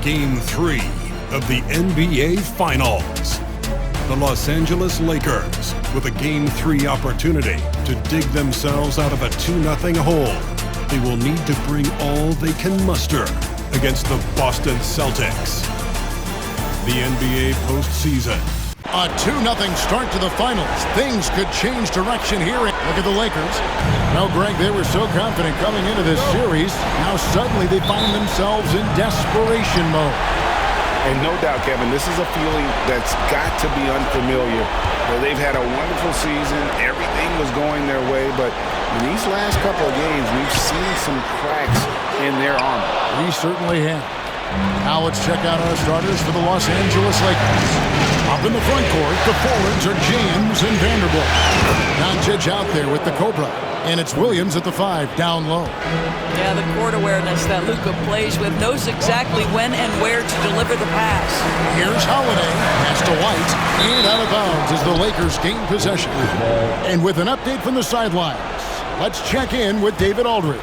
Game 3 of the NBA Finals. The Los Angeles Lakers with a Game 3 opportunity to dig themselves out of a 2-0 hole. They will need to bring all they can muster against the Boston Celtics. The NBA postseason. A 2-0 start to the finals. Things could change direction here. Look at the Lakers. Now, Greg, they were so confident coming into this series. Now suddenly they find themselves in desperation mode. And no doubt, Kevin, this is a feeling that's got to be unfamiliar. They've had a wonderful season. Everything was going their way. But in these last couple of games, we've seen some cracks in their armor. We certainly have. Now let's check out our starters for the Los Angeles Lakers. Up in the front court, the forwards are James and Vanderbilt. Doncic out there with the Cobra. And it's Williams at the 5, down low. Yeah, the court awareness that Luka plays with, knows exactly when and where to deliver the pass. Here's Holiday, pass to White, and out of bounds as the Lakers gain possession. And with an update from the sidelines, let's check in with David Aldridge.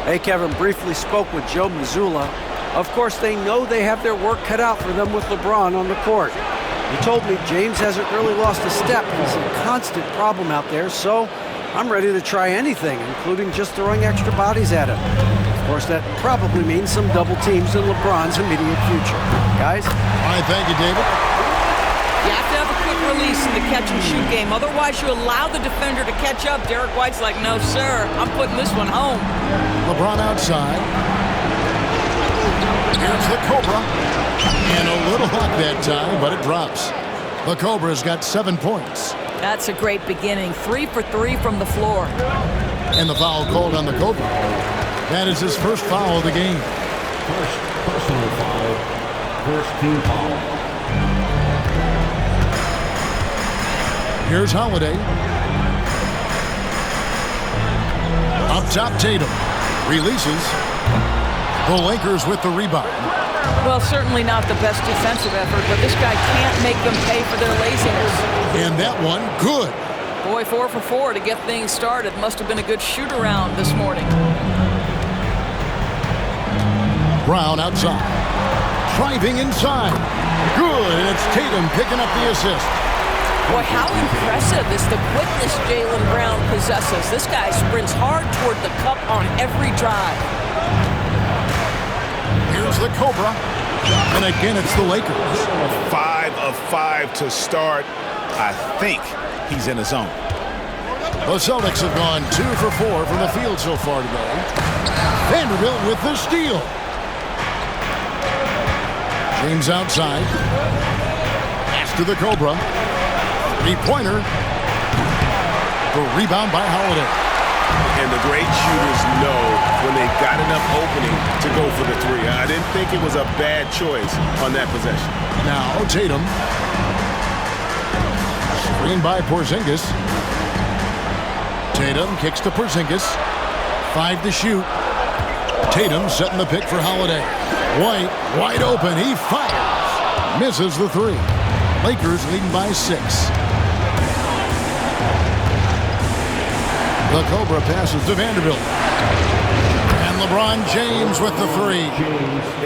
Hey, Kevin, briefly spoke with Joe Mazzulla. Of course, they know they have their work cut out for them with LeBron on the court. He told me James hasn't really lost a step. He's a constant problem out there, so I'm ready to try anything, including just throwing extra bodies at him. Of course, that probably means some double teams in LeBron's immediate future. Guys? All right, thank you, David. You have to have a quick release in the catch-and-shoot game. Otherwise, you allow the defender to catch up. Derek White's like, no, sir, I'm putting this one home. LeBron outside. Here's the Cobra. And a little luck that time, but it drops. The Cobra's got 7 points. That's a great beginning. 3 for 3 from the floor. And the foul called on the Cobra. That is his first foul of the game. First personal foul. First team foul. Here's Holiday. Up top, Tatum. Releases. The Lakers with the rebound. Well, certainly not the best defensive effort, but this guy can't make them pay for their laziness. And that one, good. Boy, 4 for 4 to get things started. Must have been a good shoot-around this morning. Brown outside. Driving inside. Good, and it's Tatum picking up the assist. Boy, how impressive is the quickness Jaylen Brown possesses. This guy sprints hard toward the cup on every drive. Here's the Cobra. And again, it's the Lakers. 5 of 5 to start. I think he's in his zone. The Celtics have gone 2 for 4 from the field so far today. Vanderbilt with the steal. James outside. Pass to the Cobra. Three-pointer. The rebound by Holiday. And the great shooters know when they've got enough opening to go for the 3. I didn't think it was a bad choice on that possession. Now Tatum. Screen by Porzingis. Tatum kicks to Porzingis. 5 to shoot. Tatum setting the pick for Holiday. White wide open. He fires. Misses the 3. Lakers leading by 6. The Cobra passes to Vanderbilt. And LeBron James with the 3.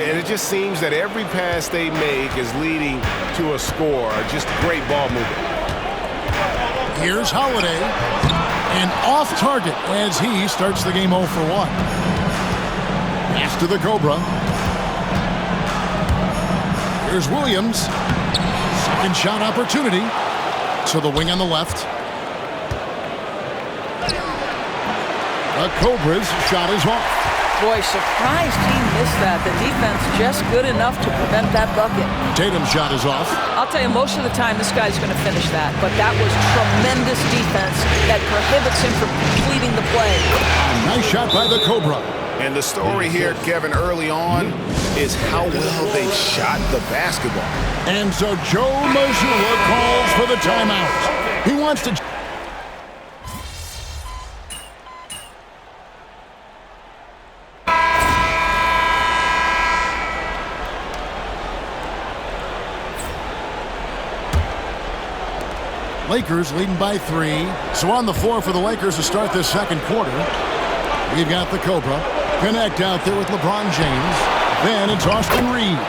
And it just seems that every pass they make is leading to a score. Just great ball movement. Here's Holiday. And off target as he starts the game 0 for 1. Pass to the Cobra. Here's Williams. Second shot opportunity. To the wing on the left. The Cobra's shot is off. Boy, surprised he missed that. The defense just good enough to prevent that bucket. Tatum's shot is off. I'll tell you, most of the time this guy's going to finish that. But that was tremendous defense that prohibits him from completing the play. Nice shot by the Cobra. And the story here, Kevin, early on is how well they shot the basketball. And so Joe Mazzulla calls for the timeout. He wants to... Lakers leading by 3. So on the floor for the Lakers to start this second quarter. We've got the Cobra. Connect out there with LeBron James. Then it's Austin Reeves.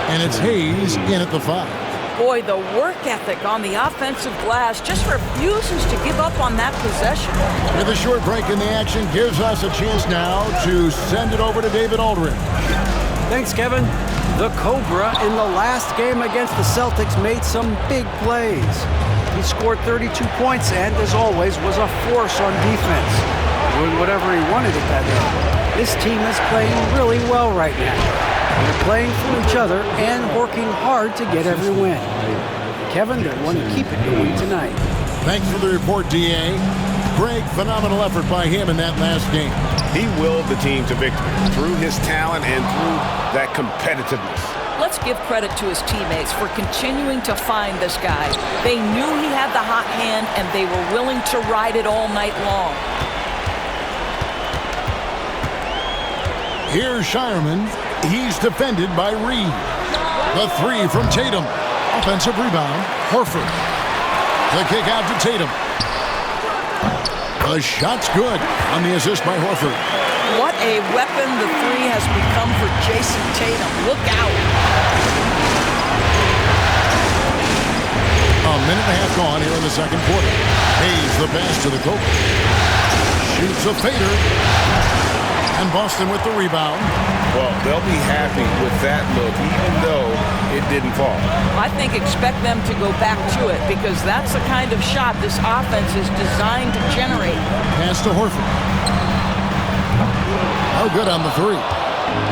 And it's Hayes in at the 5. Boy, the work ethic on the offensive glass just refuses to give up on that possession. With a short break in the action gives us a chance now to send it over to David Aldridge. Thanks, Kevin. The Cobra in the last game against the Celtics made some big plays. He scored 32 points and, as always, was a force on defense, doing whatever he wanted at that end. This team is playing really well right now. They're playing for each other and working hard to get every win. Kevin, they want to keep it going tonight. Thanks for the report, D.A. Great, phenomenal effort by him in that last game. He willed the team to victory through his talent and through that competitiveness. Let's give credit to his teammates for continuing to find this guy. They knew he had the hot hand, and they were willing to ride it all night long. Here's Shireman. He's defended by Reed. The 3 from Tatum. Offensive rebound, Horford. The kick out to Tatum. The shot's good on the assist by Horford. What a weapon the 3 has become for Jason Tatum. Look out. A minute and a half gone here in the second quarter. Hayes the pass to the Cobra. Shoots a fader. And Boston with the rebound. Well, they'll be happy with that look, even though it didn't fall. I think expect them to go back to it because that's the kind of shot this offense is designed to generate. Pass to Horford. Oh, good on the 3.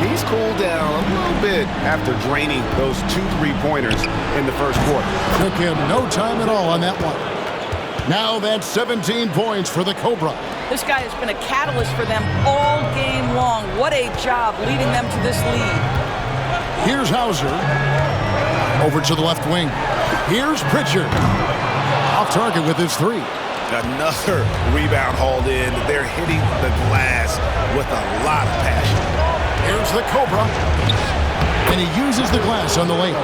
He's cooled down a little bit after draining those 2 3-pointers in the first quarter. Took him no time at all on that one. Now that's 17 points for the Cobra. This guy has been a catalyst for them all game long. What a job leading them to this lead. Here's Hauser. Over to the left wing. Here's Pritchard. Off target with his 3. Another rebound hauled in. They're hitting the glass with a lot of passion. Here's the Cobra. And he uses the glass on the lane.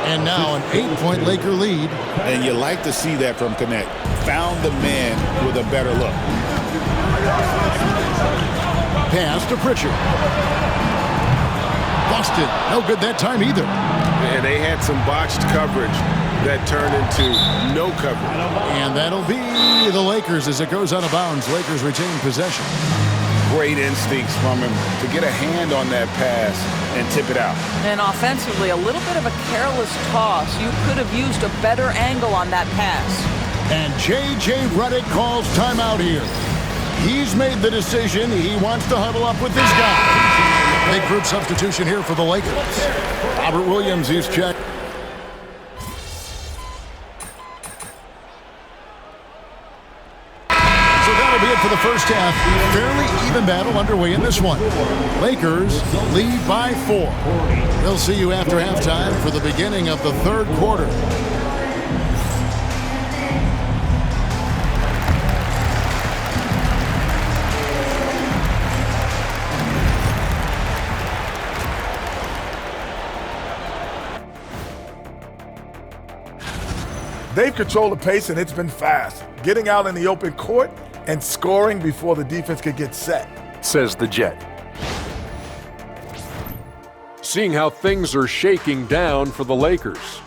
And now an 8-point Laker lead. And you like to see that from Connect. Found the man with a better look. Pass to Pritchard. Boston, no good that time either. And they had some botched coverage that turned into no coverage. And that'll be the Lakers as it goes out of bounds. Lakers retain possession. Great instincts from him to get a hand on that pass and tip it out. And offensively, a little bit of a careless toss. You could have used a better angle on that pass. And J.J. Redick calls timeout here. He's made the decision. He wants to huddle up with this guy. Big group substitution here for the Lakers. Robert Williams is checked. So that'll be it for the first half. Fairly even battle underway in this one. Lakers lead by 4. We'll see you after halftime for the beginning of the third quarter. They've controlled the pace, and it's been fast, getting out in the open court and scoring before the defense could get set. Says the Jet. Seeing how things are shaking down for the Lakers.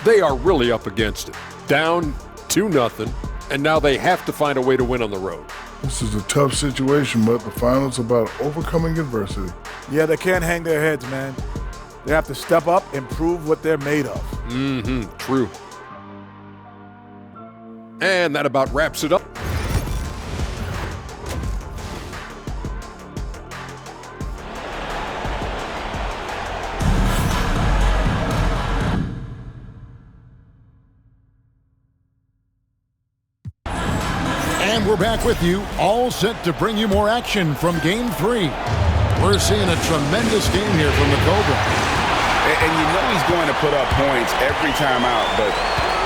They are really up against it. Down 2-0, and now they have to find a way to win on the road. This is a tough situation, but the finals are about overcoming adversity. Yeah, they can't hang their heads, man. They have to step up and prove what they're made of. True. And that about wraps it up. And we're back with you, all set to bring you more action from Game 3. We're seeing a tremendous game here from the Cobra. And you know he's going to put up points every time out, but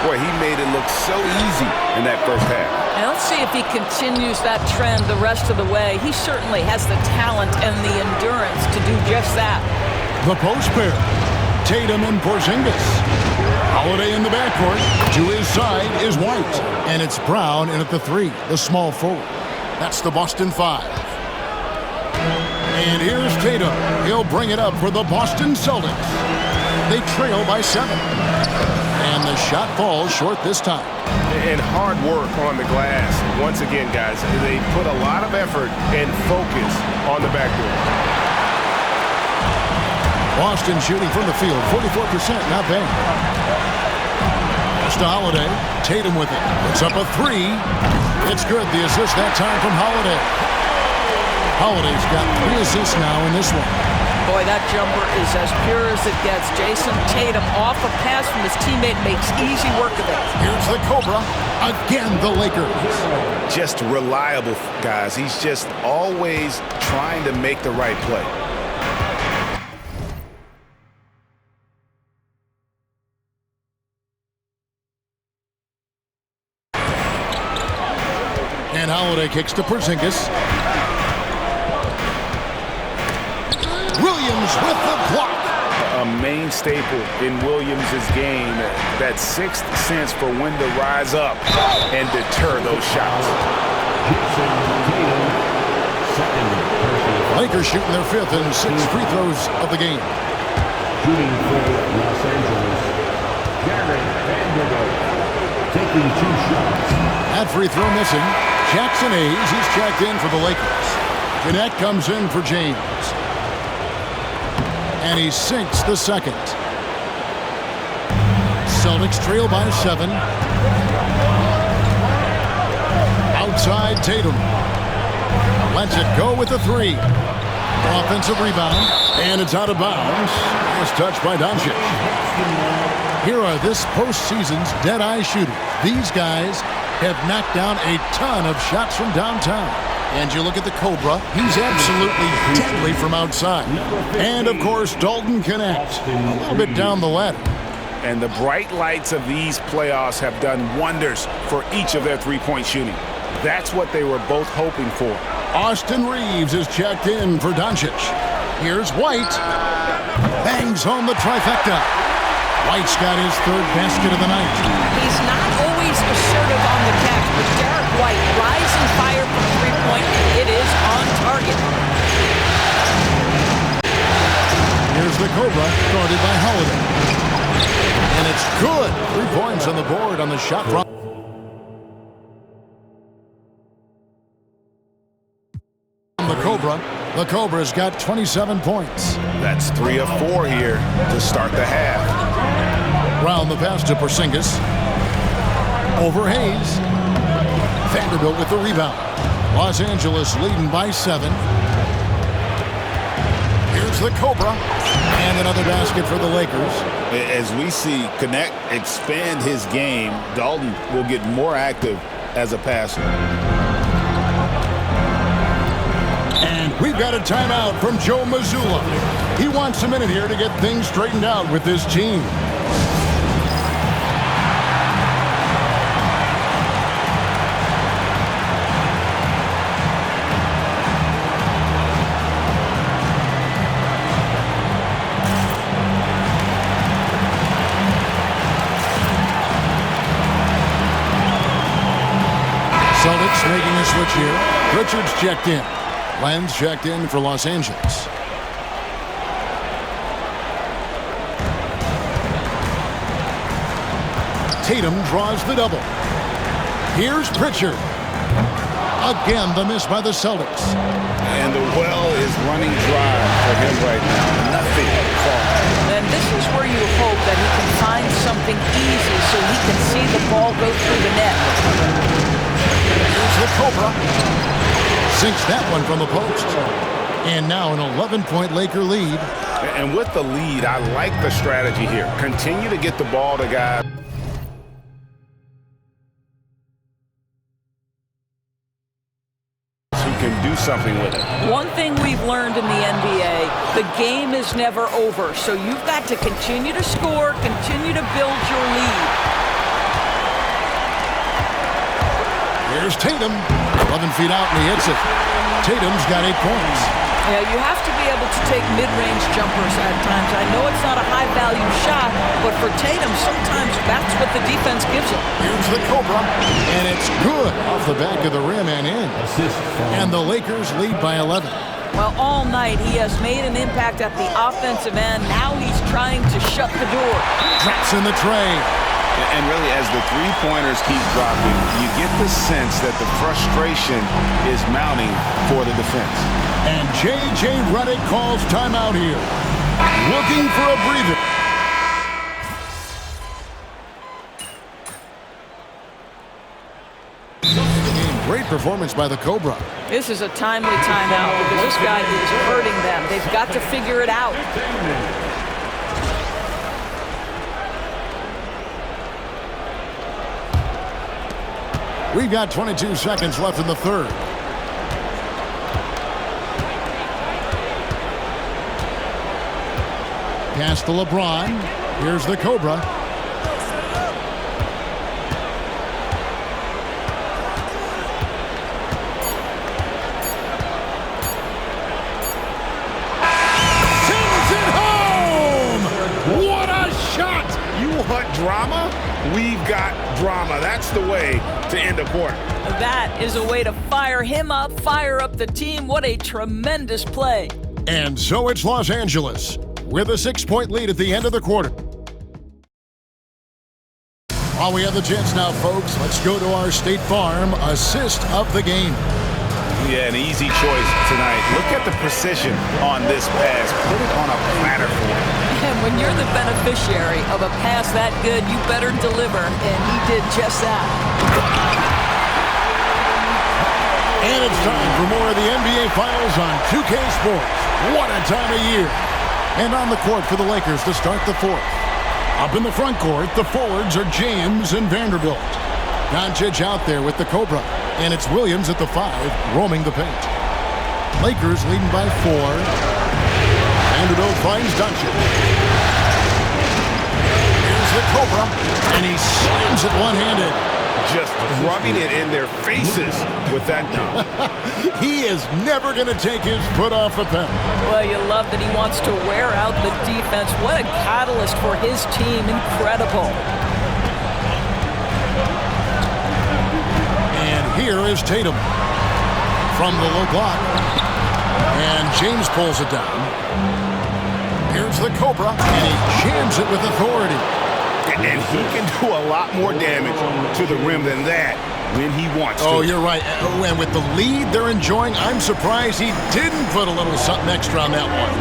boy, he made it look so easy in that first half. And let's see if he continues that trend the rest of the way. He certainly has the talent and the endurance to do just that. The post pair, Tatum and Porzingis. Holiday in the backcourt. To his side is White. And it's Brown in at the 3, the small forward. That's the Boston 5. And here's Tatum. He'll bring it up for the Boston Celtics. They trail by 7. And the shot falls short this time. And hard work on the glass. Once again, guys, they put a lot of effort and focus on the backboard. Boston shooting from the field, 44%, not bad. It's to Holiday. Tatum with it. It's up a 3. It's good. The assist that time from Holiday. Holiday's got 3 assists now in this one. Boy, that jumper is as pure as it gets. Jason Tatum off a pass from his teammate makes easy work of it. Here's the Cobra. Again, the Lakers. Just reliable, guys. He's just always trying to make the right play. And Holiday kicks to Porzingis. Williams with the block. A main staple in Williams' game, that sixth sense for when to rise up and deter those shots. Lakers shooting their 5th and 6th free throws of the game. Shooting for Los Angeles, Jared Vanderbilt, taking 2 shots. That free throw missing. Jackson Hayes, he's checked in for the Lakers. Jeanette comes in for James. And he sinks the second. Celtics trail by 7. Outside Tatum. Lets it go with the 3. Offensive rebound. And it's out of bounds. Last touch by Doncic. Here are this postseason's dead-eye shooters. These guys have knocked down a ton of shots from downtown. And you look at the Cobra, he's absolutely deadly from outside. And, of course, Dalton Connect, a little bit down the ladder. And the bright lights of these playoffs have done wonders for each of their three-point shooting. That's what they were both hoping for. Austin Reeves is checked in for Doncic. Here's White. Bangs home the trifecta. White's got his 3rd basket of the night. He's not always assertive on the catch, but Derek White, rising fire from three-point, and it is on target. Here's the Cobra, guarded by Holiday. And it's good. 3 points on the board on the shot from the Cobra. The Cobra's got 27 points. That's 3 of 4 here to start the half. Round the pass to Porzingis. Over Hayes. Vanderbilt with the rebound. Los Angeles leading by 7. Here's the Cobra. And another basket for the Lakers. As we see Connect expand his game, Dalton will get more active as a passer. And we've got a timeout from Joe Mazzulla. He wants a minute here to get things straightened out with this team. Celtics making a switch here. Richards checked in. Lenz checked in for Los Angeles. Tatum draws the double. Here's Pritchard. Again, the miss by the Celtics. And the well is running dry for him right now. Nothing falling. And this is where you hope that he can find something easy so he can see the ball go through the net. Here's the Cobra. Sinks that one from the post. And now an 11-point Laker lead. And with the lead, I like the strategy here. Continue to get the ball to guys who can do something with it. One thing we've learned in the NBA, the game is never over. So you've got to continue to score, continue to build your lead. Here's Tatum. 11 feet out and he hits it. Tatum's got 8 points. Yeah, you have to be able to take mid-range jumpers at times. I know it's not a high-value shot, but for Tatum, sometimes that's what the defense gives him. Here's the Cobra, and it's good off the back of the rim and in. And the Lakers lead by 11. Well, all night he has made an impact at the offensive end. Now he's trying to shut the door. Drops in the tray. And really, as the three-pointers keep dropping, you get the sense that the frustration is mounting for the defense. And J.J. Redick calls timeout here. Looking for a breather. Great performance by the Cobra. This is a timely timeout because this guy is hurting them. They've got to figure it out. We've got 22 seconds left in the third. Pass to LeBron. Here's the Cobra. Sends it home! What a shot! You want drama? We've got drama. That's the way to end a quarter. That is a way to fire him up, fire up the team. What a tremendous play. And so it's Los Angeles with a 6-point lead at the end of the quarter. While we have the chance now, folks, let's go to our State Farm assist of the game. Yeah, an easy choice tonight. Look at the precision on this pass. Put it on a platter for him. And when you're the beneficiary of a pass that good, you better deliver, and he did just that. And it's time for more of the NBA Finals on 2K Sports. What a time of year. And on the court for the Lakers to start the fourth. Up in the front court, the forwards are James and Vanderbilt. Doncic out there with the Cobra. And it's Williams at the 5, roaming the paint. Lakers leading by 4. Vanderbilt finds Doncic. Here's the Cobra, and he slams it one-handed. Just rubbing it in their faces with that dunk. He is never going to take his foot off the pedal. Well, you love that he wants to wear out the defense. What a catalyst for his team. Incredible. And here is Tatum from the low block. And James pulls it down. Here's the Cobra, and he jams it with authority. And he can do a lot more damage to the rim than that when he wants to. Oh, you're right. And with the lead they're enjoying, I'm surprised he didn't put a little something extra on that one.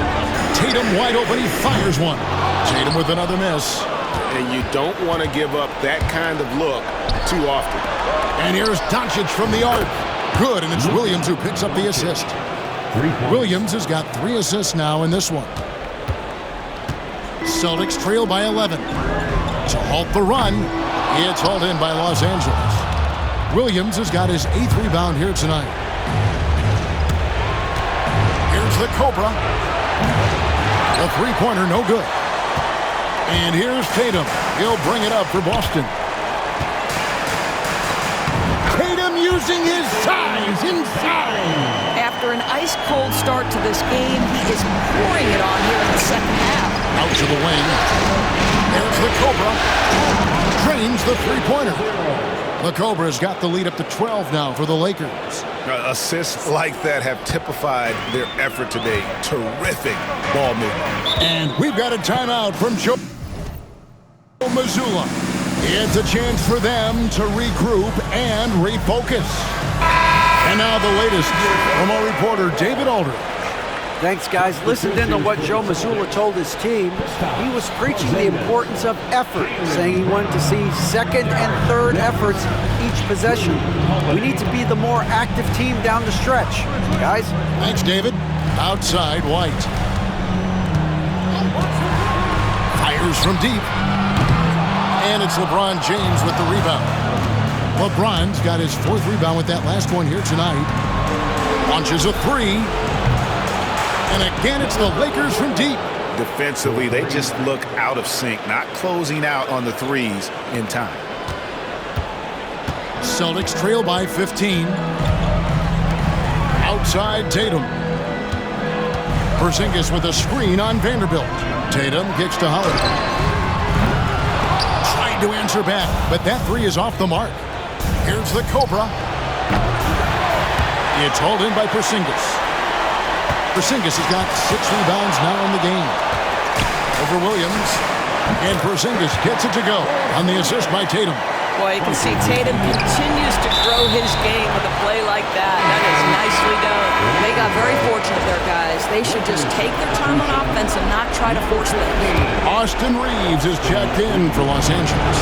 Tatum wide open, he fires one. Tatum with another miss. And you don't want to give up that kind of look too often. And here's Doncic from the arc. Good, and it's Williams who picks up the assist. Williams has got 3 assists now in this one. Celtics trail by 11. To halt the run, it's hauled in by Los Angeles. Williams has got his 8th rebound here tonight. Here's the Cobra. The three-pointer, no good. And here's Tatum. He'll bring it up for Boston. Tatum using his size inside. After an ice-cold start to this game, he is pouring it on here in the second half. Out to the wing. There's the Cobra. Drains the three-pointer. The Cobra's got the lead up to 12 now for the Lakers. Assists like that have typified their effort today. Terrific ball movement. And we've got a timeout from Joe Mazzulla. It's a chance for them to regroup and refocus. And now the latest from our reporter, David Aldridge. Thanks, guys. Listened in to what Joe Mazzulla told his team. He was preaching the importance of effort, saying he wanted to see second and third efforts each possession. We need to be the more active team down the stretch. Guys? Thanks, David. Outside, White. Fires from deep. And it's LeBron James with the rebound. LeBron's got his 4th rebound with that last one here tonight. Launches a 3. And again, it's the Lakers from deep. Defensively, they just look out of sync, not closing out on the threes in time. Celtics trail by 15. Outside, Tatum. Porzingis with a screen on Vanderbilt. Tatum kicks to Holiday. Trying to answer back, but that 3 is off the mark. Here's the Cobra. It's hauled in by Porzingis. Porzingis has got 6 rebounds now in the game. Over Williams. And Porzingis gets it to go on the assist by Tatum. Boy, you can see Tatum continues to grow his game with a play like that. That is nicely done. They got very fortunate there, guys. They should just take their time on offense and not try to force things. Austin Reeves is checked in for Los Angeles.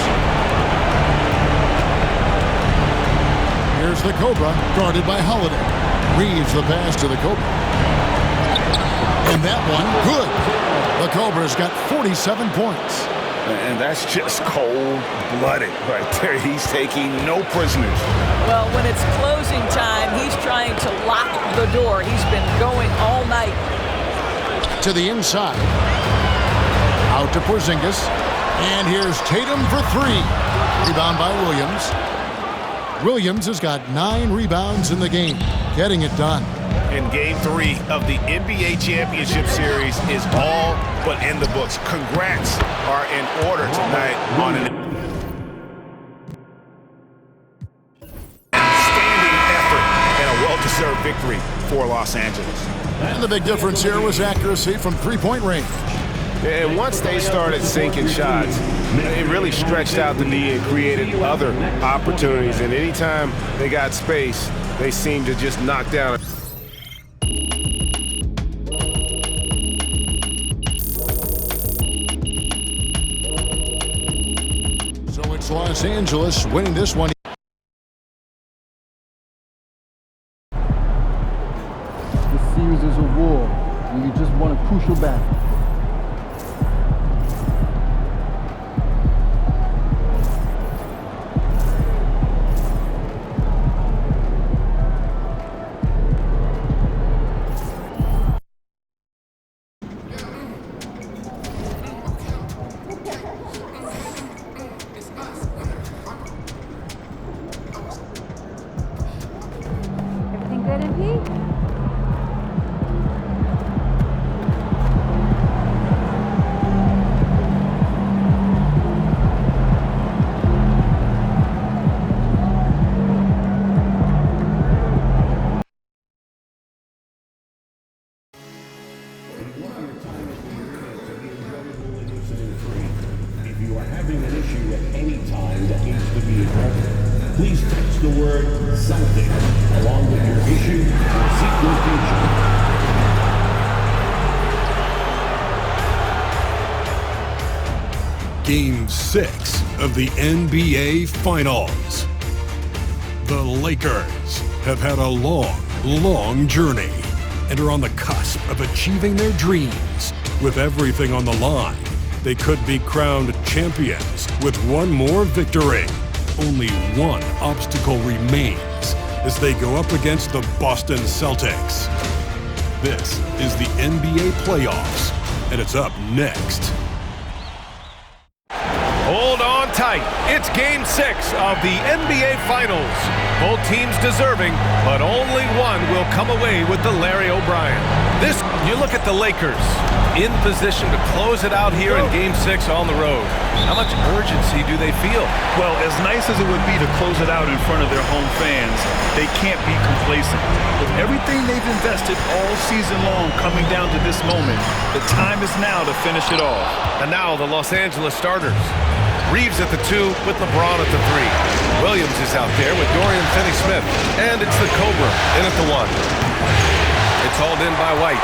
Here's the Cobra, guarded by Holiday. Reeves the pass to the Cobra. And that one, good. The Cobra's got 47 points. And that's just cold-blooded right there. He's taking no prisoners. Well, when it's closing time, he's trying to lock the door. He's been going all night. To the inside. Out to Porzingis. And here's Tatum for 3. Rebound by Williams. Williams has got 9 rebounds in the game, getting it done. And Game 3 of the NBA Championship Series is all but in the books. Congrats are in order tonight on an outstanding effort and a well-deserved victory for Los Angeles. And the big difference here was accuracy from 3-point range. And once they started sinking shots, it really stretched out the D and created other opportunities. And anytime they got space, they seemed to just knock down. So it's Los Angeles winning this one. This series is a war, and you just won a crucial battle. Everything good, MP? If you are having an issue at any time that needs to be addressed, please text the word Celtics along with your issue or seek location. Game 6 of the NBA Finals. The Lakers have had a long journey and are on the cusp of achieving their dreams. With everything on the line, they could be crowned champions with one more victory. Only one obstacle remains as they go up against the Boston Celtics. This is the NBA playoffs, and it's up next. Hold on tight. It's Game 6 of the NBA Finals. Both teams deserving, but only one will come away with the Larry O'Brien. You look at the Lakers in position to close it out here in Game 6 on the road. How much urgency do they feel? Well, as nice as it would be to close it out in front of their home fans, they can't be complacent. With everything they've invested all season long coming down to this moment, the time is now to finish it off. And now the Los Angeles starters. Reeves at the 2 with LeBron at the 3. Williams is out there with Dorian Finney-Smith. And it's the Cobra in at the 1. It's hauled in by White.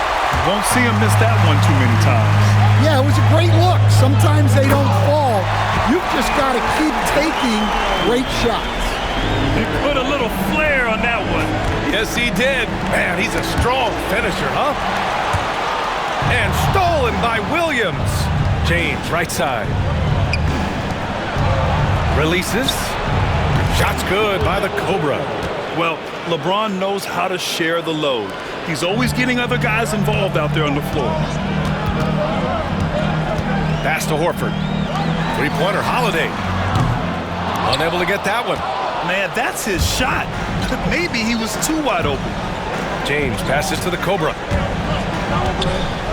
Won't see him miss that one too many times. Yeah, it was a great look. Sometimes they don't fall. You've just got to keep taking great shots. He put a little flair on that one. Yes, he did. Man, he's a strong finisher, huh? And stolen by Williams. James, right side. Releases. Shot's good by the Cobra. Well, LeBron knows how to share the load. He's always getting other guys involved out there on the floor. Pass to Horford. Three-pointer, Holiday. Unable to get that one. Man, that's his shot. Maybe he was too wide open. James passes to the Cobra.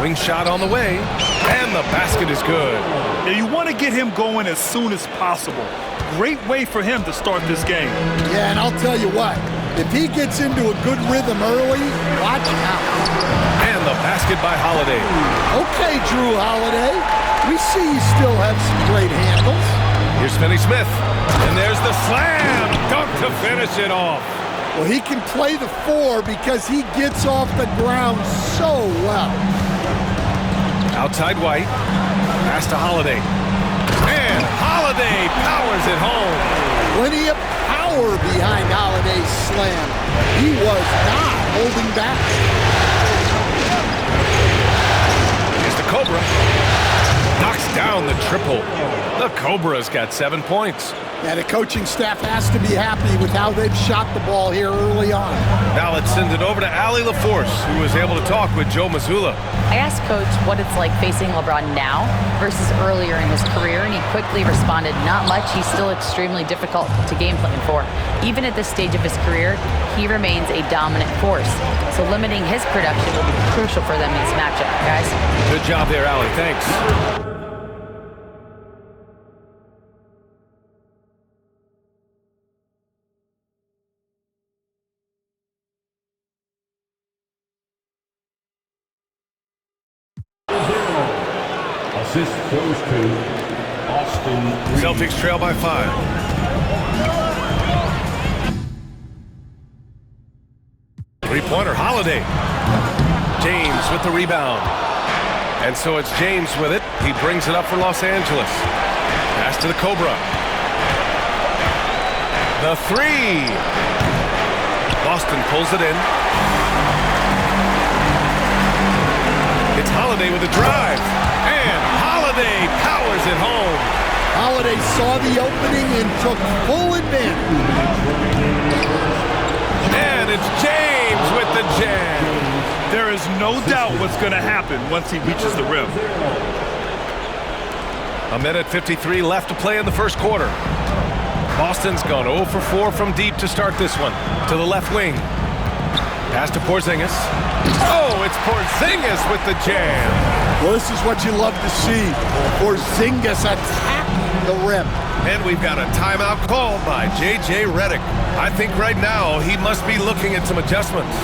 Wing shot on the way. And the basket is good. Yeah, you want to get him going as soon as possible. Great way for him to start this game. Yeah, and I'll tell you what, If he gets into a good rhythm early, watch out. And the basket by Holiday. Okay, Drew Holiday. We see you still have some great handles. Here's Finney Smith. And there's the slam dunk to finish it off. Well, he can play the 4 because he gets off the ground so well. Outside White. Pass to Holiday. And Holiday powers it home. Plenty of power behind Holiday's slam. He was not holding back. Here's the Cobra. Knocks down the triple. The Cobra's got 7 points. Yeah, the coaching staff has to be happy with how they've shot the ball here early on. Now let's send it over to Allie LaForce, who was able to talk with Joe Mazzulla. I asked Coach what it's like facing LeBron now versus earlier in his career, and he quickly responded, not much. He's still extremely difficult to game plan for. Even at this stage of his career, he remains a dominant force. So limiting his production will be crucial for them in this matchup, guys. Good job there, Allie. Thanks. Assist goes to Austin Reeves. Celtics trail by 5. Three-pointer, Holiday. James with the rebound. And so it's James with it. He brings it up for Los Angeles. Pass to the Cobra. The 3. Boston pulls it in. It's Holiday with a drive. And Holiday powers it home. Holiday saw the opening and took full advantage. And it's James with the jam. There is no doubt what's going to happen once he reaches the rim. A minute 53 left to play in the first quarter. Boston's gone 0 for 4 from deep to start this one. To the left wing. Pass to Porzingis. Oh, it's Porzingis with the jam. Well, this is what you love to see. Porzingis attacking the rim. And we've got a timeout called by J.J. Redick. I think right now he must be looking at some adjustments.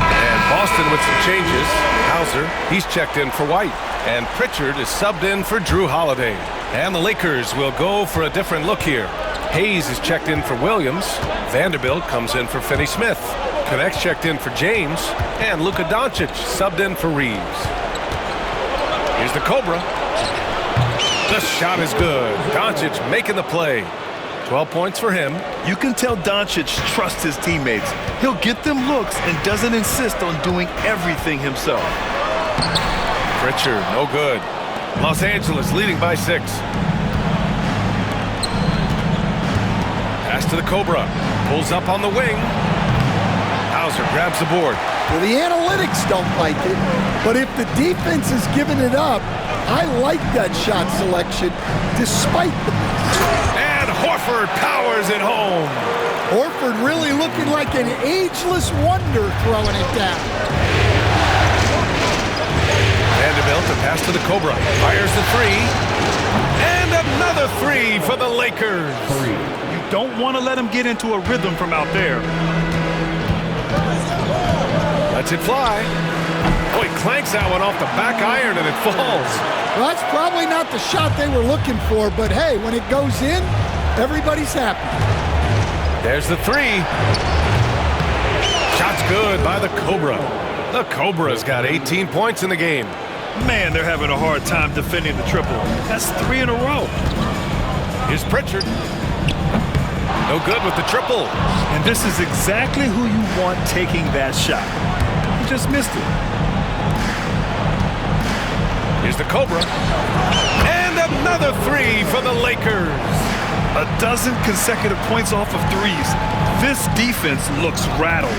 And Boston with some changes. Hauser, he's checked in for White. And Pritchard is subbed in for Drew Holiday. And the Lakers will go for a different look here. Hayes is checked in for Williams. Vanderbilt comes in for Finney Smith. Connect's checked in for James. And Luka Doncic subbed in for Reeves. Here's the Cobra. The shot is good. Doncic making the play. 12 points for him. You can tell Doncic trusts his teammates. He'll get them looks and doesn't insist on doing everything himself. Pritchard, no good. Los Angeles leading by 6. Pass to the Cobra. Pulls up on the wing. Hauser grabs the board. Well, the analytics don't like it, but if the defense is giving it up, I like that shot selection despite the miss. And Horford powers it home. Horford really looking like an ageless wonder throwing it down. Vanderbilt to pass to the Cobra. Fires the 3. And another 3 for the Lakers. You don't want to let him get into a rhythm from out there. Lets it fly. Oh, he clanks that one off the back iron and it falls. Well, that's probably not the shot they were looking for, but hey, when it goes in, everybody's happy. There's the 3. Shot's good by the Cobra. The Cobra's got 18 points in the game. Man, they're having a hard time defending the triple. That's 3 in a row. Here's Pritchard. No good with the triple. And this is exactly who you want taking that shot. He just missed it. Here's the Cobra. And another 3 for the Lakers. A dozen consecutive points off of threes. This defense looks rattled.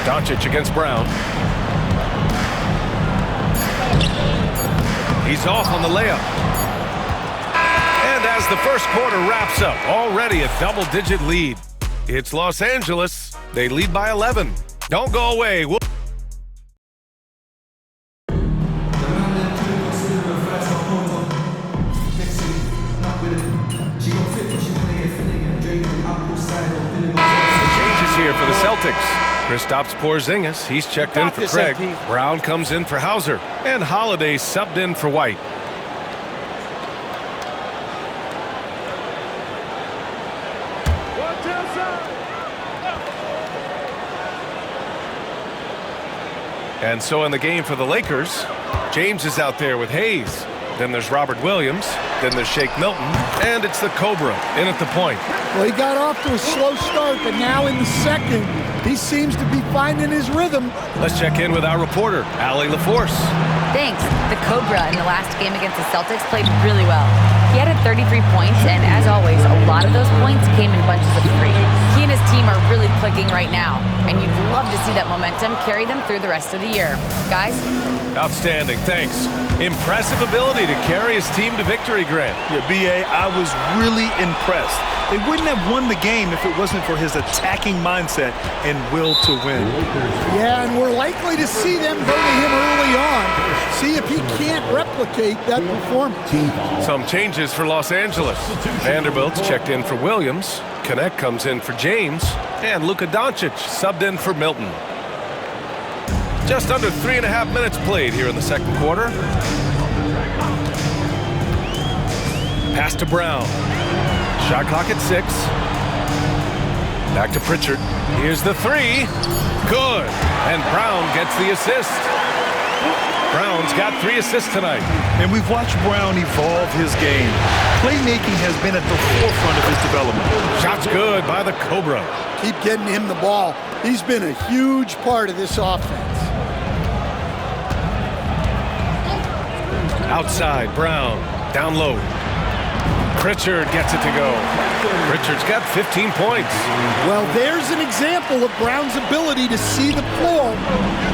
Doncic against Brown. He's off on the layup. And as the first quarter wraps up, already a double-digit lead. It's Los Angeles. They lead by 11. Don't go away. The changes here for the Celtics. Kristaps Porzingis, he's checked in for Craig. Brown comes in for Hauser. And Holiday subbed in for White. And so in the game for the Lakers, James is out there with Hayes. Then there's Robert Williams. Then there's Shake Milton. And it's the Cobra in at the point. Well, he got off to a slow start, but now in the second, he seems to be finding his rhythm. Let's check in with our reporter, Allie LaForce. Thanks. The Cobra in the last game against the Celtics played really well. He had 33 points, and as always, a lot of those points came in bunches of 3. He and his team are really clicking right now, and you'd love to see that momentum carry them through the rest of the year. Guys? Outstanding, thanks. Impressive ability to carry his team to victory, Grant. Yeah, B.A., I was really impressed. They wouldn't have won the game if it wasn't for his attacking mindset and will to win. Yeah, and we're likely to see them go to him early on. See if he can't replicate that performance. Some changes for Los Angeles. Vanderbilt's checked in for Williams. Connect comes in for James. And Luka Doncic subbed in for Milton. Just under 3.5 minutes played here in the second quarter. Pass to Brown. Shot clock at 6. Back to Pritchard. Here's the 3. Good. And Brown gets the assist. Brown's got 3 assists tonight. And we've watched Brown evolve his game. Playmaking has been at the forefront of his development. Shots good by the Cobra. Keep getting him the ball. He's been a huge part of this offense. Outside, Brown. Down low. Pritchard gets it to go. Pritchard's got 15 points. Well, there's an example of Brown's ability to see the floor.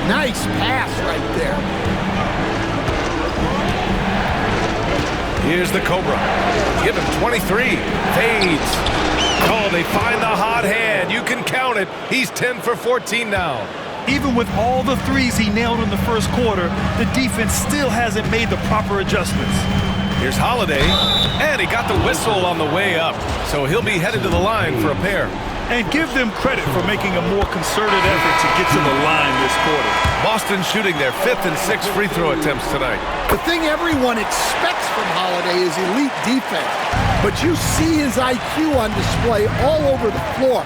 Nice pass right there. Here's the Cobra. Give him 23. Fades. Oh, they find the hot hand. You can count it. He's 10 for 14 now. Even with all the threes he nailed in the first quarter, the defense still hasn't made the proper adjustments. Here's Holiday, and he got the whistle on the way up, so he'll be headed to the line for a pair. And give them credit for making a more concerted effort to get to the line this quarter. Boston shooting their 5th and 6th free throw attempts tonight. The thing everyone expects from Holiday is elite defense, but you see his IQ on display all over the floor.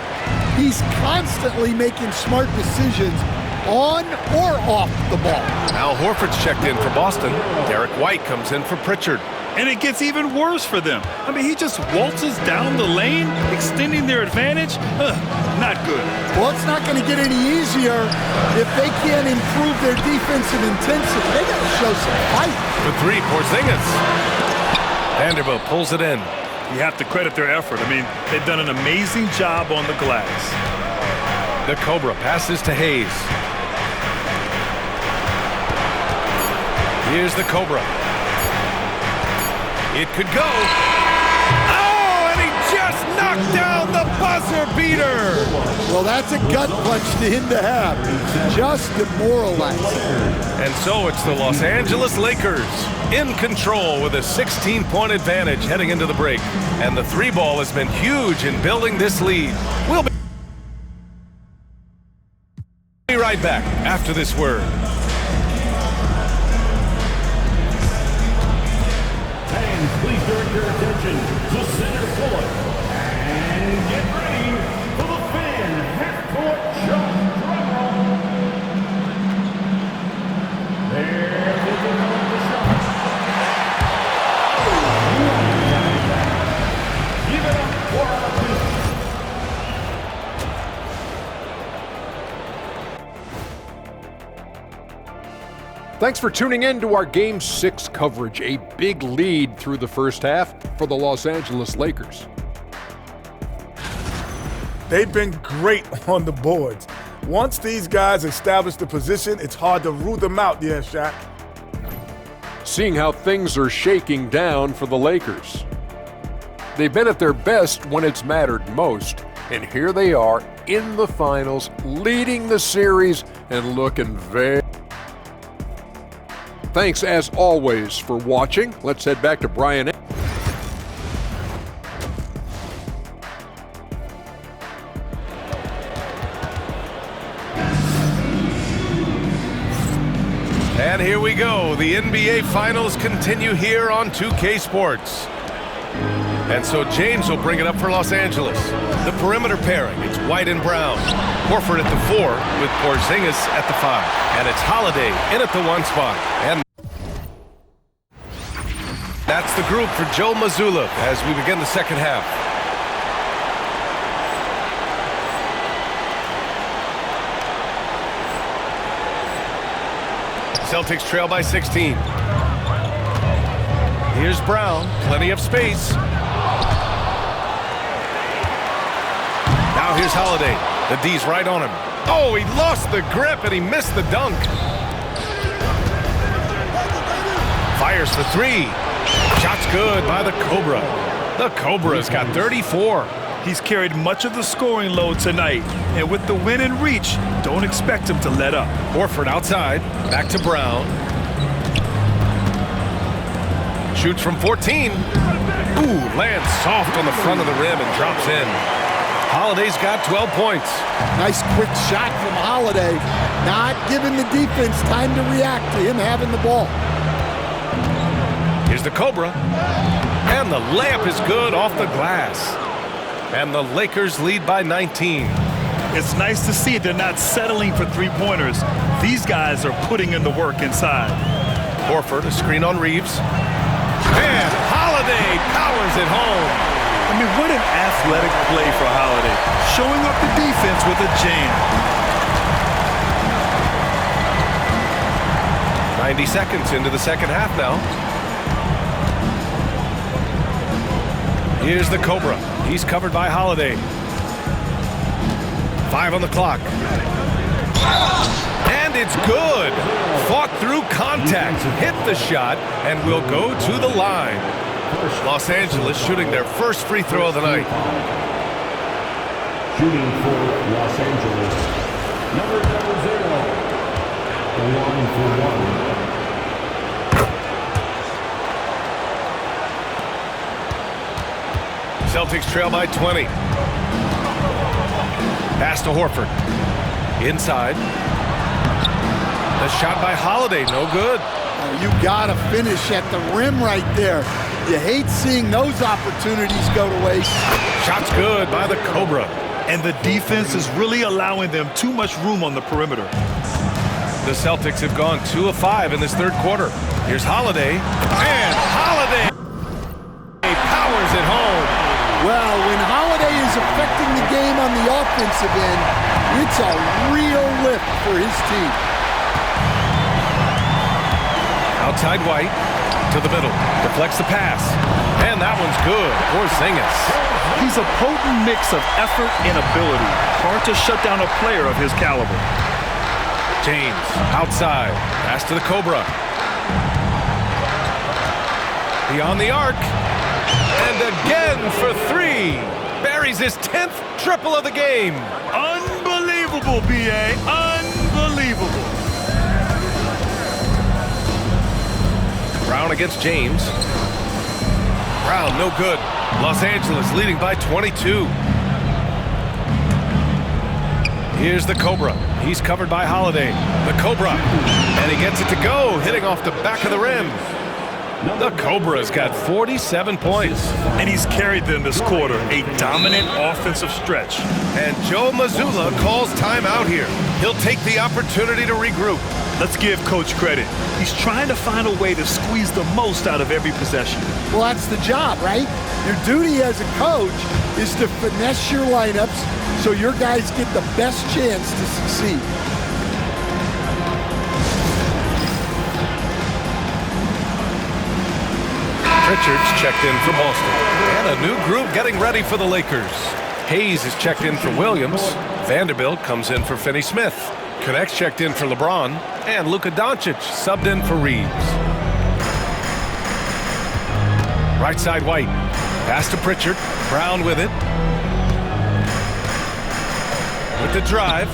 He's constantly making smart decisions on or off the ball. Al Horford's checked in for Boston. Derek White comes in for Pritchard. And it gets even worse for them. I mean, he just waltzes down the lane, extending their advantage. Not good. Well, it's not going to get any easier if they can't improve their defensive intensity. They got to show some fight. The 3, Porzingis. Vanderbilt pulls it in. You have to credit their effort. I mean, they've done an amazing job on the glass. The Cobra passes to Hayes. Here's the Cobra. It could go. Oh, and he just knocked down the buzzer beater. Well, that's a gut punch to him to have. Just demoralized. And so it's the Los Angeles Lakers in control with a 16-point advantage heading into the break. And the 3 ball has been huge in building this lead. We'll be right back after this word. Please direct your attention to center court and get ready for the fan half-court shot. There will be the shot. Give it up for our Thanks for tuning in to our Game 6 coverage. A big lead through the first half for the Los Angeles Lakers. They've been great on the boards. Once these guys establish the position, it's hard to root them out, yeah, Shaq. Seeing how things are shaking down for the Lakers. They've been at their best when it's mattered most, and here they are in the finals, leading the series and looking very... Thanks, as always, for watching. Let's head back to Brian. And here we go. The NBA Finals continue here on 2K Sports. And so James will bring it up for Los Angeles. The perimeter pairing, it's White and Brown. Horford at the 4 with Porzingis at the 5. And it's Holiday in at the 1 spot. And that's the group for Joe Mazzulla as we begin the second half. Celtics trail by 16. Here's Brown, plenty of space. Now here's Holiday. The D's right on him. Oh, he lost the grip and he missed the dunk. Fires for 3. Shot's good by the Cobra. The Cobra's got 34. He's carried much of the scoring load tonight, and with the win in reach, don't expect him to let up. Horford outside, back to Brown. Shoots from 14. Ooh, lands soft on the front of the rim and drops in. Holiday's got 12 points. Nice quick shot from Holiday. Not giving the defense time to react to him having the ball. Here's the Cobra. And the layup is good off the glass. And the Lakers lead by 19. It's nice to see they're not settling for three-pointers. These guys are putting in the work inside. Horford, a screen on Reeves. And Holiday powers it home. I mean, what an athletic play for Holiday. Showing up the defense with a jam. 90 seconds into the second half now. Here's the Cobra. He's covered by Holiday. 5 on the clock. And it's good. Fought through contact, hit the shot, and will go to the line. Los Angeles shooting their first free throw of the night. Shooting for Los Angeles, number 0. The line for 1. Celtics trail by 20. Pass to Horford. Inside. The shot by Holiday, no good. You gotta finish at the rim right there. You hate seeing those opportunities go to waste. Shot's good by the Cobra. And the defense is really allowing them too much room on the perimeter. The Celtics have gone 2 of 5 in this third quarter. Here's Holiday. And Holiday powers it home. Well, when Holiday is affecting the game on the offensive end, it's a real lift for his team. Outside White to the middle. Deflects the pass. And that one's good. Porzingis. He's a potent mix of effort and ability. Hard to shut down a player of his caliber. James outside. Pass to the Cobra. Beyond the arc. And again for 3. Buries his 10th triple of the game. Unbelievable, B.A. Unbelievable. Brown against James. Brown, no good. Los Angeles leading by 22. Here's the Cobra. He's covered by Holiday. The Cobra. And he gets it to go, hitting off the back of the rim. The Cobra's got 47 points. And he's carried them this quarter. A dominant offensive stretch. And Joe Mazzulla calls timeout here. He'll take the opportunity to regroup. Let's give Coach credit. He's trying to find a way to squeeze the most out of every possession. Well, that's the job, right? Your duty as a coach is to finesse your lineups so your guys get the best chance to succeed. Richards checked in for Boston. And a new group getting ready for the Lakers. Hayes is checked in for Williams. Vanderbilt comes in for Finney-Smith. Connects checked in for LeBron. And Luka Doncic subbed in for Reeves. Right side White. Pass to Pritchard. Brown with it. With the drive.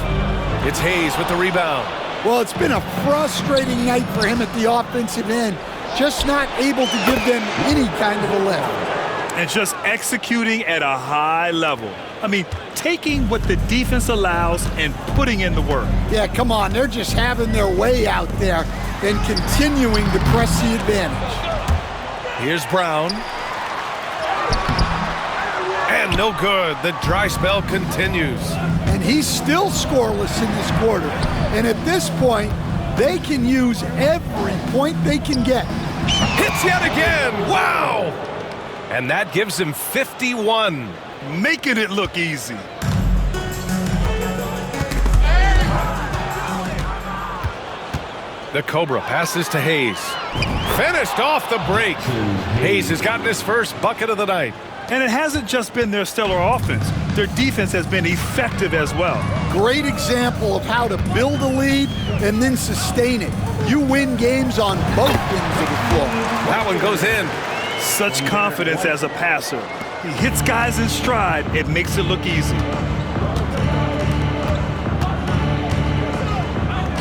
It's Hayes with the rebound. Well, it's been a frustrating night for him at the offensive end. Just not able to give them any kind of a lift. and just executing at a high level. I mean, taking what the defense allows and putting in the work. Yeah, come on. They're just having their way out there and continuing to press the advantage. Here's Brown. And no good. The dry spell continues. And he's still scoreless in this quarter. And at this point, they can use every point they can get. Hits yet again. Wow! And that gives him 51. Making it look easy. The Cobra passes to Hayes. Finished off the break. Hayes has gotten his first bucket of the night. And it hasn't just been their stellar offense. Their defense has been effective as well. Great example of how to build a lead and then sustain it. You win games on both ends of the floor. That one goes in. Such confidence as a passer. He hits guys in stride. It makes it look easy.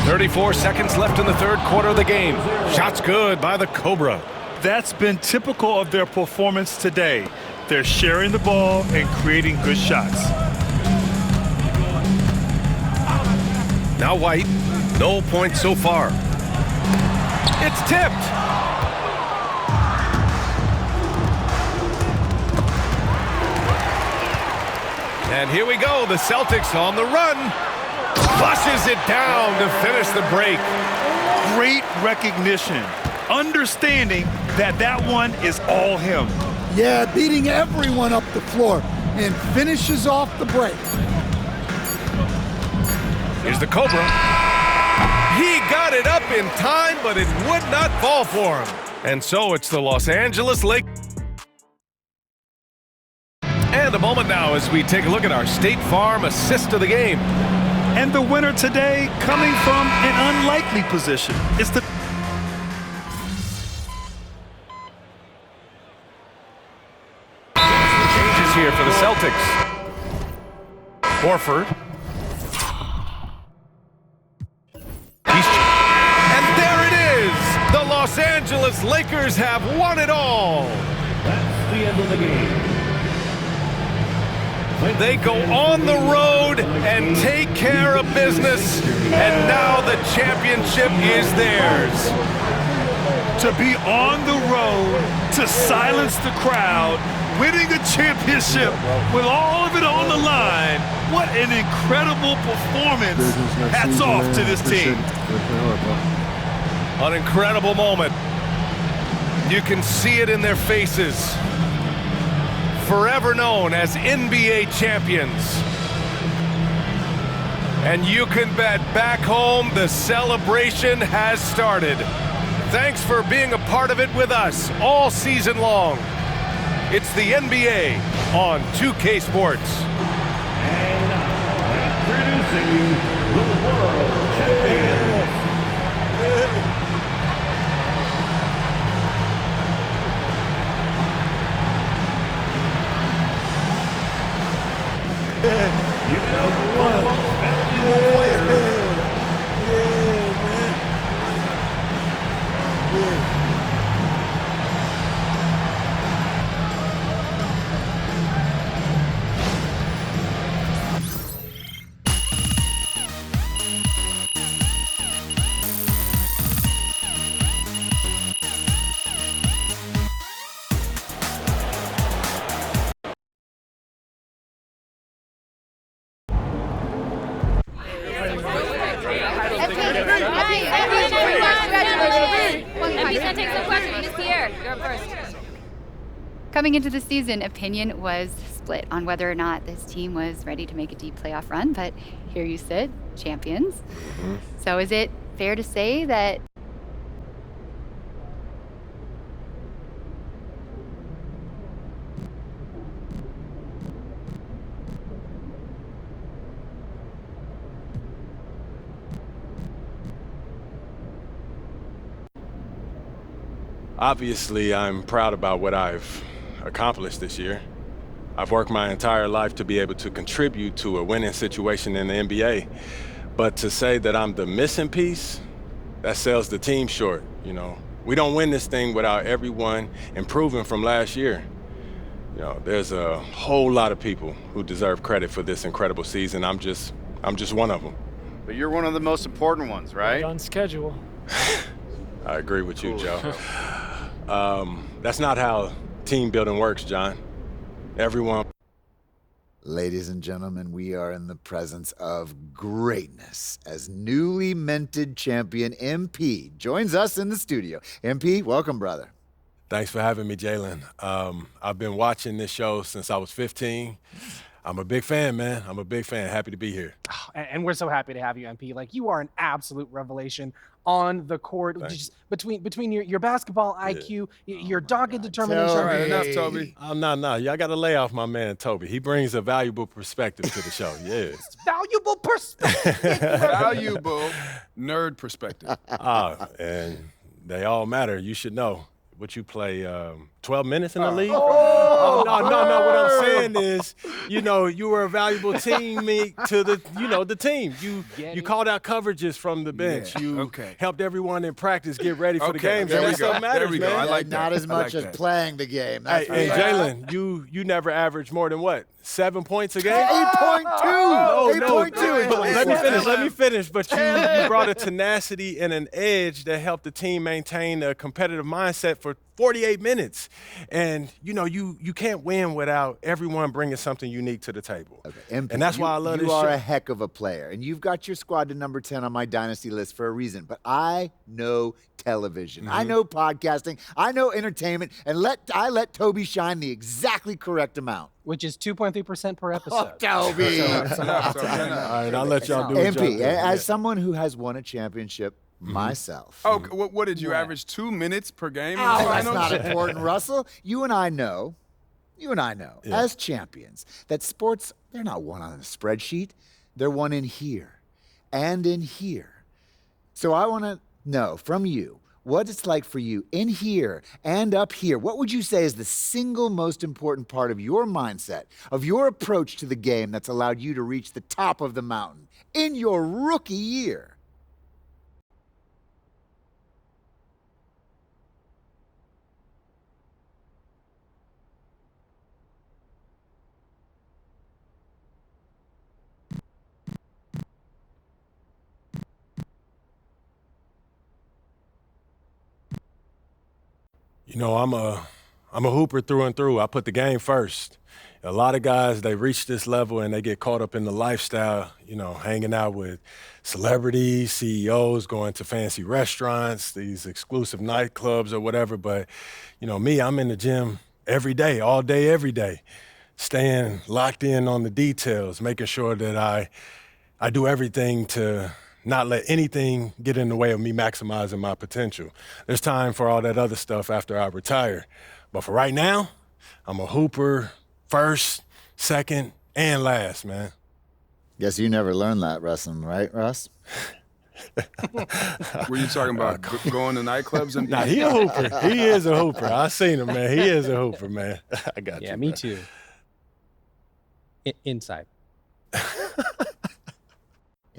34 seconds left in the third quarter of the game. Shots good by the Cobra. That's been typical of their performance today. They're sharing the ball and creating good shots. Now White. No points so far. It's tipped. And here we go. The Celtics on the run. Flushes it down to finish the break. Great recognition. Understanding that that one is all him. Yeah, beating everyone up the floor and finishes off the break. Here's the Cobra. He got it up in time, but it would not fall for him. And so it's the Los Angeles Lakers. And a moment now as we take a look at our State Farm assist of the game. And the winner today coming from an unlikely position. It's the changes here for the Celtics. Horford. And there it is! The Los Angeles Lakers have won it all! That's the end of the game. They go on the road and take care of business, and now the championship is theirs. To be on the road, to silence the crowd, winning a championship with all of it on the line. What an incredible performance. Hats off to this team. An incredible moment. You can see it in their faces. Forever known as NBA champions. And you can bet back home the celebration has started. Thanks for being a part of it with us all season long. It's the NBA on 2K Sports. And introducing you, the world champions. You know one of the most valuable players. Coming into the season, opinion was split on whether or not this team was ready to make a deep playoff run, but here you sit, champions. Mm-hmm. So is it fair to say that Obviously, I'm proud about what I've accomplished this year. I've worked my entire life to be able to contribute to a winning situation in the NBA. But to say that I'm the missing piece, that sells the team short, you know. We don't win this thing without everyone improving from last year. You know, there's a whole lot of people who deserve credit for this incredible season. I'm just one of them. But you're one of the most important ones, right? On schedule. I agree with you, Joe. That's not how team building works, John. Everyone. Ladies and gentlemen, we are in the presence of greatness as newly minted champion MP joins us in the studio. MP, welcome, brother. Thanks for having me, Jalen. I've been watching this show since I was 15. I'm a big fan, man. I'm a big fan. Happy to be here. Oh, and we're so happy to have you, MP. Like, you are an absolute revelation on the court. Just between your basketball IQ, your dogged determination. All right, enough, Toby. No. Y'all got to lay off my man, Toby. He brings a valuable perspective to the show. Yeah. Valuable perspective. Valuable nerd perspective. And they all matter. You should know. What you play, 12 minutes in the league? No. What I'm saying is, you know, you were a valuable teammate to the team. You called out coverages from the bench. Yeah. You helped everyone in practice get ready for the game. There we go. There we go. I like that. Not as much as playing the game. Hey, and Jalen, you never averaged more than what? 7 points a game? 8.2. No. Let me finish. But you brought a tenacity and an edge that helped the team maintain a competitive mindset for 48 minutes. And, you know, you can't win without everyone bringing something unique to the table. Okay. And that's why I love this show. You are a heck of a player. And you've got your squad to number 10 on my dynasty list for a reason. But I know television. Mm-hmm. I know podcasting. I know entertainment. And I let Toby shine the exactly correct amount. Which is 2.3% per episode. Oh, Toby. All right, I'll let y'all do it. MP, as someone who has won a championship myself. Oh, what did you average? 2 minutes per game? Oh, that's not important, Russell. You and I know, as champions, that sports, they're not won on a spreadsheet. They're won in here and in here. So I want to know from you what it's like for you in here and up here. What would you say is the single most important part of your mindset, of your approach to the game that's allowed you to reach the top of the mountain in your rookie year? You know, I'm a hooper through and through. I put the game first. A lot of guys, they reach this level and they get caught up in the lifestyle, you know, hanging out with celebrities, CEOs, going to fancy restaurants, these exclusive nightclubs or whatever. But, you know, me, I'm in the gym every day, all day, every day, staying locked in on the details, making sure that I do everything to not let anything get in the way of me maximizing my potential. There's time for all that other stuff after I retire. But for right now, I'm a hooper first, second, and last, man. Guess you never learned that, wrestling, right, Russ? Were you talking about going to nightclubs? And Nah, he a hooper. He is a hooper. I seen him, man. He is a hooper, man. I got you. Yeah, me too. Inside.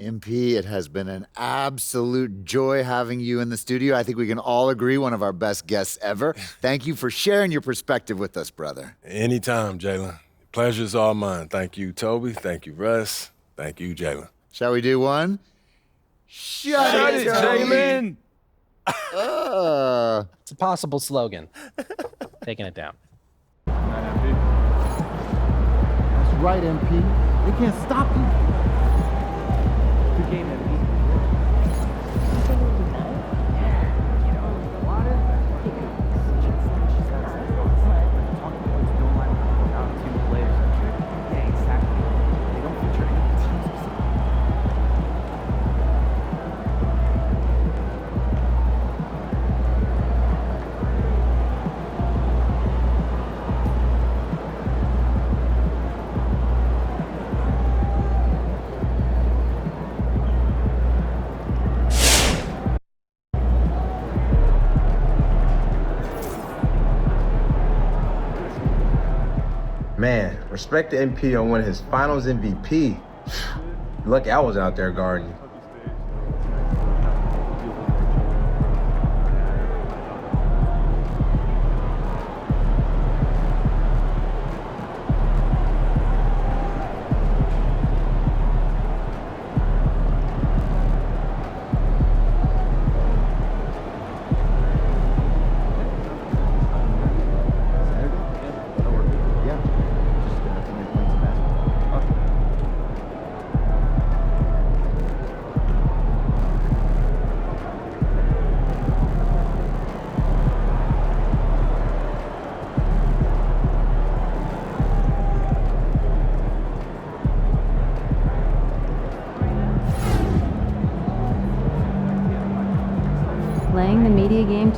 MP, it has been an absolute joy having you in the studio. I think we can all agree one of our best guests ever. Thank you for sharing your perspective with us, brother. Anytime, Jalen. Pleasure's all mine. Thank you, Toby. Thank you, Russ. Thank you, Jalen. Shall we do one? Shut it, Jalen! It's a possible slogan. Taking it down. That's right, MP. They can't stop you. Good game, MP. Man, respect to MP on winning his finals MVP. Lucky I was out there guarding.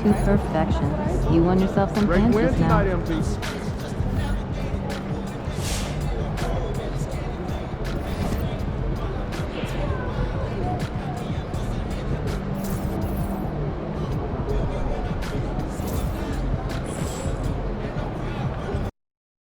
to perfection. You won yourself some Great fans win just now. tonight, MP.